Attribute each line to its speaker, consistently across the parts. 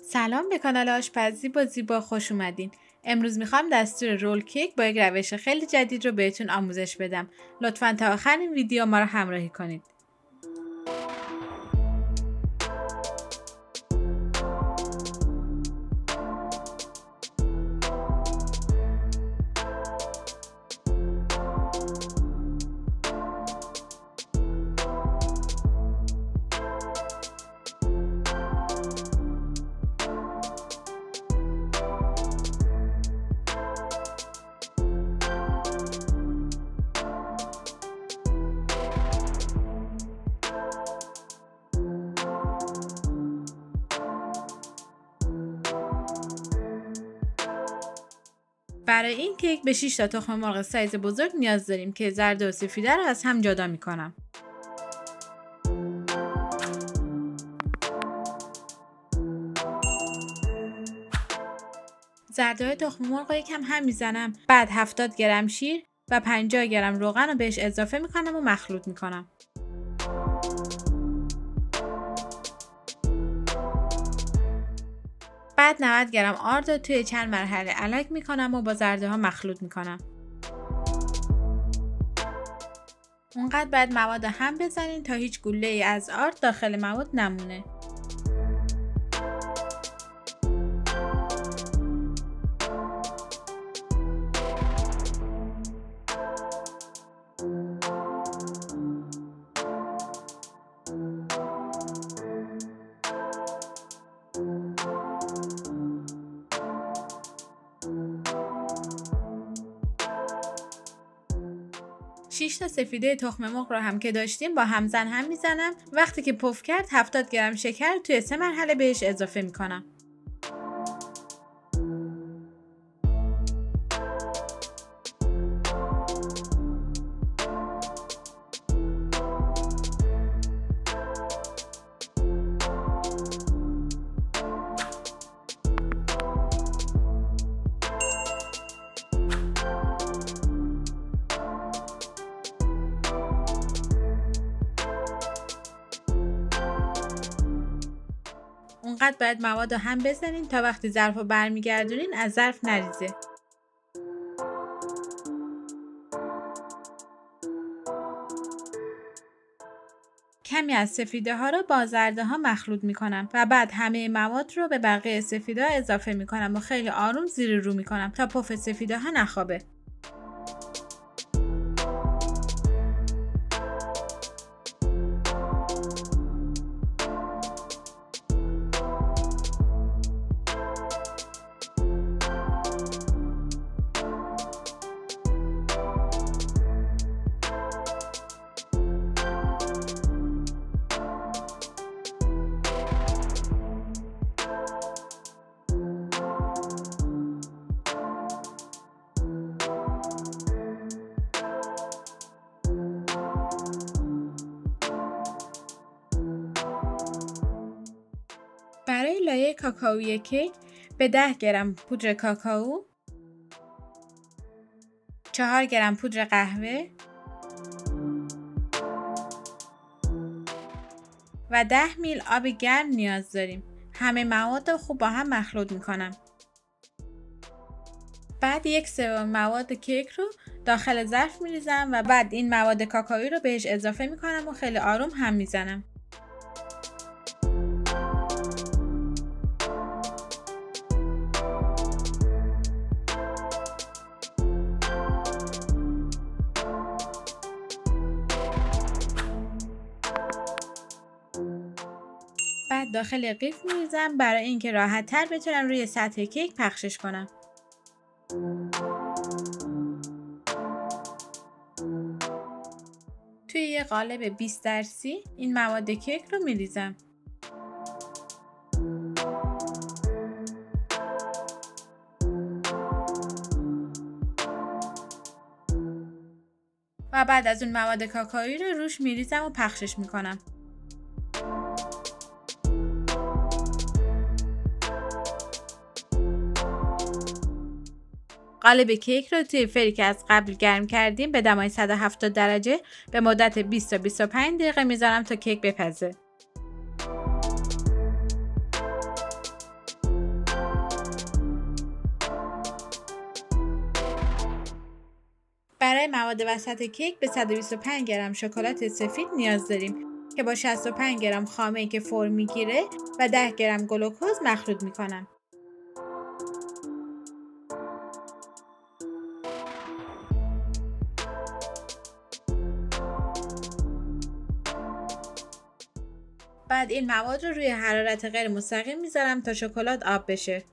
Speaker 1: سلام به کانال آشپزی با زیبا خوش اومدین. امروز میخوام دستور رول کیک با یک روش خیلی جدید رو بهتون آموزش بدم. لطفاً تا آخر این ویدیو ما رو همراهی کنید. برای این کیک به 6 تا تخم مرغ سایز بزرگ نیاز داریم که زرد و سفیده رو از هم جدا میکنم. زردهای تخم مرغ رو یکم هم میزنم، بعد 70 گرم شیر و 50 گرم روغن رو بهش اضافه میکنم و مخلوط میکنم. بعد 90 گرم آرد رو توی چند مرحله الک میکنم و با زرده ها مخلوط میکنم. اونقدر بعد مواد هم بزنین تا هیچ گوله ای از آرد داخل مواد نمونه. شش تا سفیده تخم مرغ رو هم که داشتیم با همزن هم میزنم. وقتی که پف کرد 70 گرم شکر توی 3 مرحله بهش اضافه میکنم. اونقدر باید مواد رو هم بزنین تا وقتی ظرف رو برمیگردونین از ظرف نریزه. کمی از سفیده ها رو با زرده ها مخلوط میکنم و بعد همه مواد رو به بقیه سفیده ها اضافه میکنم و خیلی آروم زیر رو میکنم تا پف سفیده ها نخوابه. برای لایه کاکائوی کیک به 10 گرم پودر کاکائو، 4 گرم پودر قهوه و 10 میل آب گرم نیاز داریم. همه مواد رو خوب با هم مخلوط میکنم. بعد 1/3 مواد کیک رو داخل ظرف میریزم و بعد این مواد کاکائویی رو بهش اضافه میکنم و خیلی آروم هم میزنم. بعد داخل قیف میریزم برای اینکه راحت تر بتونم روی سطح کیک پخشش کنم. توی یه قالب 20x30 این مواد کیک رو میریزم. و بعد از اون مواد کاکائویی رو روش میریزم و پخشش میکنم. قالب کیک رو توی فری که از قبل گرم کردیم به دمای 170 درجه به مدت 20 تا 25 دقیقه میذارم تا کیک بپزه. برای مواد وسط کیک به 125 گرم شکلات سفید نیاز داریم که با 65 گرم خامه‌ای که فرم میگیره و 10 گرم گلوکز مخلوط میکنم. بعد این مواد رو روی حرارت غیر مستقیم میذارم تا شکلات آب بشه.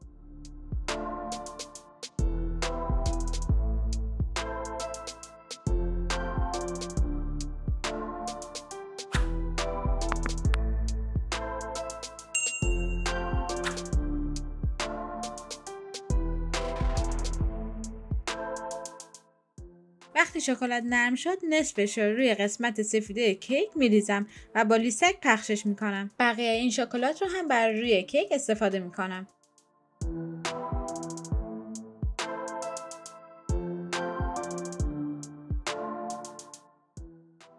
Speaker 1: وقتی شکلات نرم شد نصفش رو روی قسمت سفیده کیک میریزم و با لیسک پخشش میکنم. بقیه این شکلات رو هم برای روی کیک استفاده میکنم.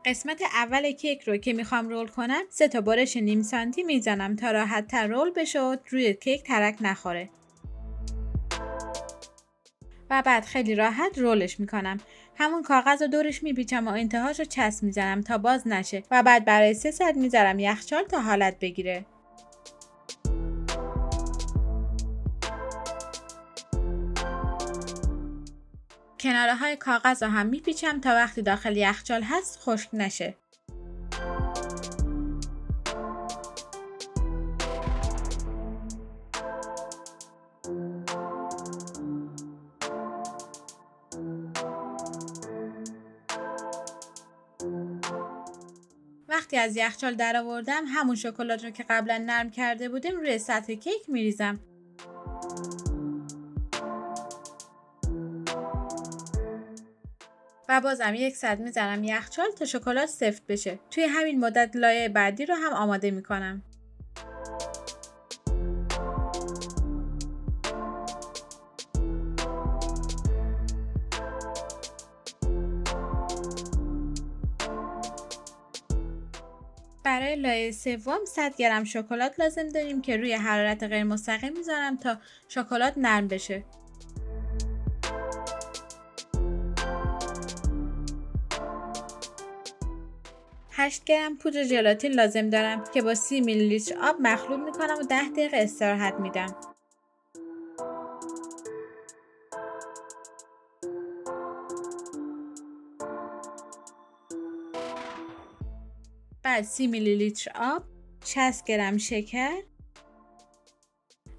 Speaker 1: قسمت اول کیک رو که میخوام رول کنم 3 تا برش نیم سانتی میزنم تا راحت تر رول بشه و روی کیک ترک نخوره. و بعد خیلی راحت رولش میکنم. همون کاغذ رو دورش میپیچم و انتهاش رو چسب میزنم تا باز نشه و بعد برای 3 ساعت میذارم یخچال تا حالت بگیره. کناره های کاغذ رو هم میپیچم تا وقتی داخل یخچال هست خشک نشه. وقتی از یخچال در آوردم همون شکلات رو که قبلا نرم کرده بودیم روی سطح کیک میریزم. و بازم 1 ساعت میذارم یخچال تا شکلات سفت بشه. توی همین مدت لایه بعدی رو هم آماده میکنم. برای لایه سوم 100 گرم شکلات لازم داریم که روی حرارت غیر مستقیم میذارم تا شکلات نرم بشه. هشت گرم پودر ژلاتین لازم دارم که با 30 میلی لیتر آب مخلوط میکنم و 10 دقیقه استراحت میدم. بعد 30 میلی لیتر آب، 60 گرم شکر،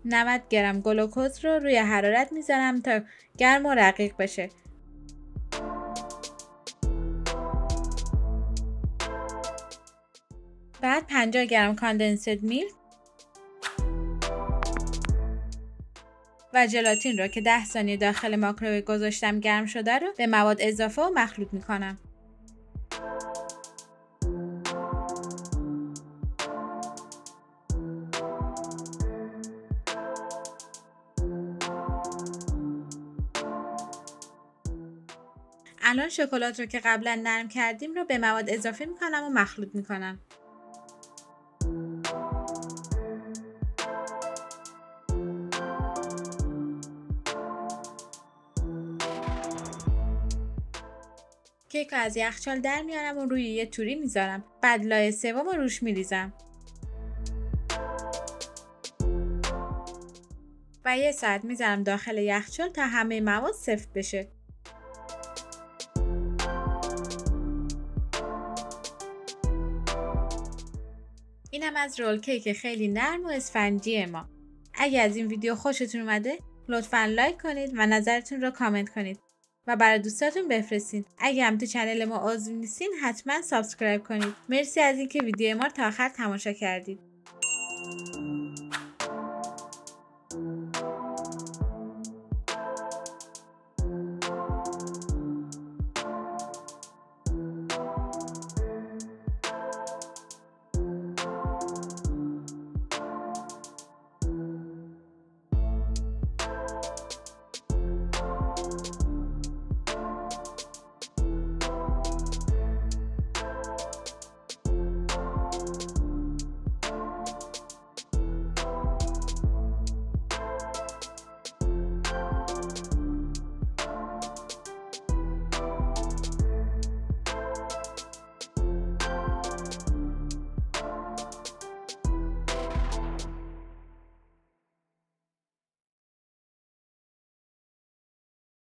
Speaker 1: 90 گرم گلوکز رو روی حرارت میذارم تا گرم و رقیق بشه. بعد 50 گرم کاندنسد میلک و ژلاتین رو که 10 ثانیه داخل مایکروویو گذاشتم گرم شده رو به مواد اضافه و مخلوط میکنم. الان شکلات رو که قبلا نرم کردیم رو به مواد اضافه میکنم و مخلوط میکنم. کیک رو از یخچال در میارم و روی یه توری میذارم. بعد لایه سوم رو روش میریزم. و 1 ساعت میذارم داخل یخچال تا همه مواد سفت بشه. اینم از رول کیک خیلی نرم و اسفنجی ما. اگه از این ویدیو خوشتون اومده لطفاً لایک کنید و نظرتون رو کامنت کنید و برای دوستاتون بفرستین. اگه هم تو چنل ما عضو نیستین حتما سابسکرایب کنید. مرسی از اینکه ویدیو ما رو تا آخر تماشا کردید.